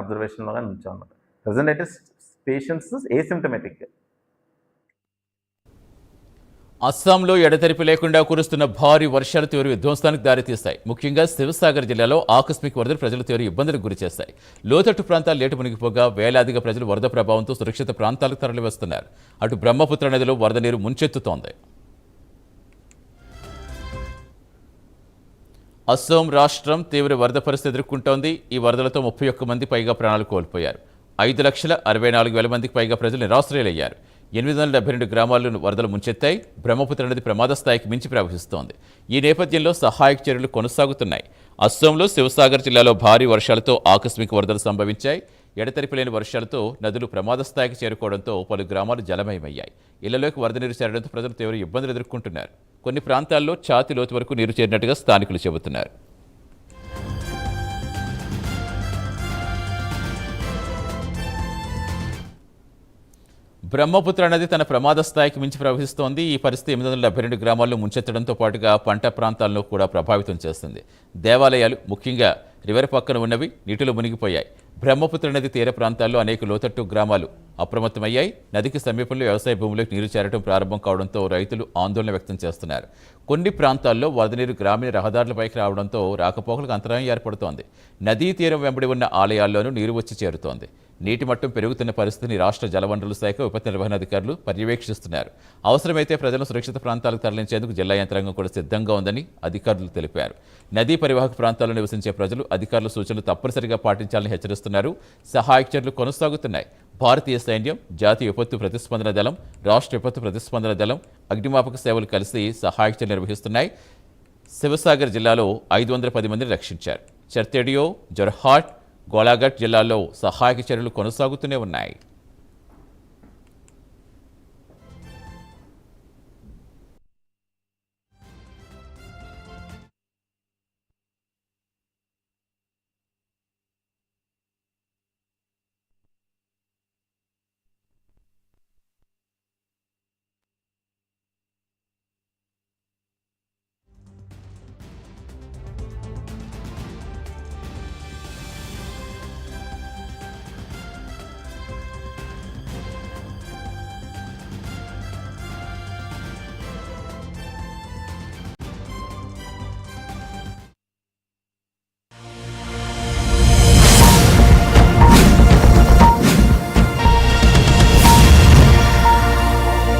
అబ్జర్వేషన్లో కానీ ఉంచామన్నమాట. ప్రజెంట్ అయితే పేషెంట్స్ ఏసిమ్టమేటిక్. అస్సాంలో ఎడతెరిపి లేకుండా కురుస్తున్న భారీ వర్షాలు తీవ్ర విధ్వంసానికి దారితీస్తాయి. ముఖ్యంగా శివసాగర్ జిల్లాలో ఆకస్మిక వరదలు ప్రజలు తీవ్ర ఇబ్బందులకు గురిచేస్తాయి. లోతట్టు ప్రాంతాలు లేటు మునిగిపోగా వేలాదిగా ప్రజలు వరద ప్రభావంతో సురక్షిత ప్రాంతాలకు తరలివస్తున్నారు. అటు బ్రహ్మపుత్ర నదిలో వరద నీరు ముంచెత్తుతోంది. అస్సాం రాష్ట్రం తీవ్ర వరద పరిస్థితి ఎదుర్కొంటోంది. ఈ వరదలతో 31 మంది పైగా ప్రాణాలు కోల్పోయారు. 5,64,000 మందికి పైగా ప్రజలు నిరాశ్రయులయ్యారు. 872 గ్రామాలను వరదలు ముంచెత్తాయి. బ్రహ్మపుత్ర నది ప్రమాద స్థాయికి మించి ప్రవహిస్తోంది. ఈ నేపథ్యంలో సహాయక చర్యలు కొనసాగుతున్నాయి. అస్సాంలో శివసాగర్ జిల్లాలో భారీ వర్షాలతో ఆకస్మిక వరదలు సంభవించాయి. ఎడతెరిపి లేని వర్షాలతో నదులు ప్రమాద స్థాయికి చేరుకోవడంతో పలు గ్రామాలు జలమయమయ్యాయి. ఇళ్లలోకి వరద నీరు చేరడంతో ప్రజలు తీవ్ర ఇబ్బందులు ఎదుర్కొంటున్నారు. కొన్ని ప్రాంతాల్లో ఛాతీ లోతు వరకు నీరు చేరినట్టుగా స్థానికులు చెబుతున్నారు. బ్రహ్మపుత్ర నది తన ప్రమాద స్థాయికి మించి ప్రవహిస్తోంది. ఈ పరిస్థితి 872 గ్రామాల్లో ముంచెత్తడంతో పాటుగా పంట ప్రాంతాలను కూడా ప్రభావితం చేస్తుంది. దేవాలయాలు ముఖ్యంగా రివర్ పక్కన ఉన్నవి నీటిలో మునిగిపోయాయి. బ్రహ్మపుత్ర నది తీర ప్రాంతాల్లో అనేక లోతట్టు గ్రామాలు అప్రమత్తమయ్యాయి. నదికి సమీపంలో వ్యవసాయ భూములకు నీరు చేరడం ప్రారంభం కావడంతో రైతులు ఆందోళన వ్యక్తం చేస్తున్నారు. కొన్ని ప్రాంతాల్లో వరద నీరు గ్రామీణ రహదారులపైకి రావడంతో రాకపోకలకు అంతరాయం ఏర్పడుతోంది. నదీ తీరం వెంబడి ఉన్న ఆలయాల్లోనూ నీరు వచ్చి చేరుతోంది. నీటి మట్టం పెరుగుతున్న పరిస్థితిని రాష్ట్ర జలవనరుల శాఖ విపత్తు నిర్వహణ అధికారులు పర్యవేక్షిస్తున్నారు. అవసరమైతే ప్రజలను సురక్షిత ప్రాంతాలకు తరలించేందుకు జిల్లా యంత్రాంగం కూడా సిద్ధంగా ఉందని అధికారులు తెలిపారు. నదీ పరివాహక ప్రాంతాల్లో నివసించే ప్రజలు అధికారుల సూచనలు తప్పనిసరిగా పాటించాలని హెచ్చరిస్తున్నారు. సహాయక చర్యలు కొనసాగుతున్నాయి. భారతీయ సైన్యం, జాతీయ విపత్తు ప్రతిస్పందన దళం, రాష్ట్ర విపత్తు ప్రతిస్పందన దళం, అగ్నిమాపక సేవలు కలిసి సహాయక చర్యలు నిర్వహిస్తున్నాయి. శివసాగర్ జిల్లాలో 510 మందిని రక్షించారు. చర్తేడియో, జొర్హాట్, గోలాఘట్ జిల్లాల్లో సహాయక చర్యలు కొనసాగుతూనే ఉన్నాయి.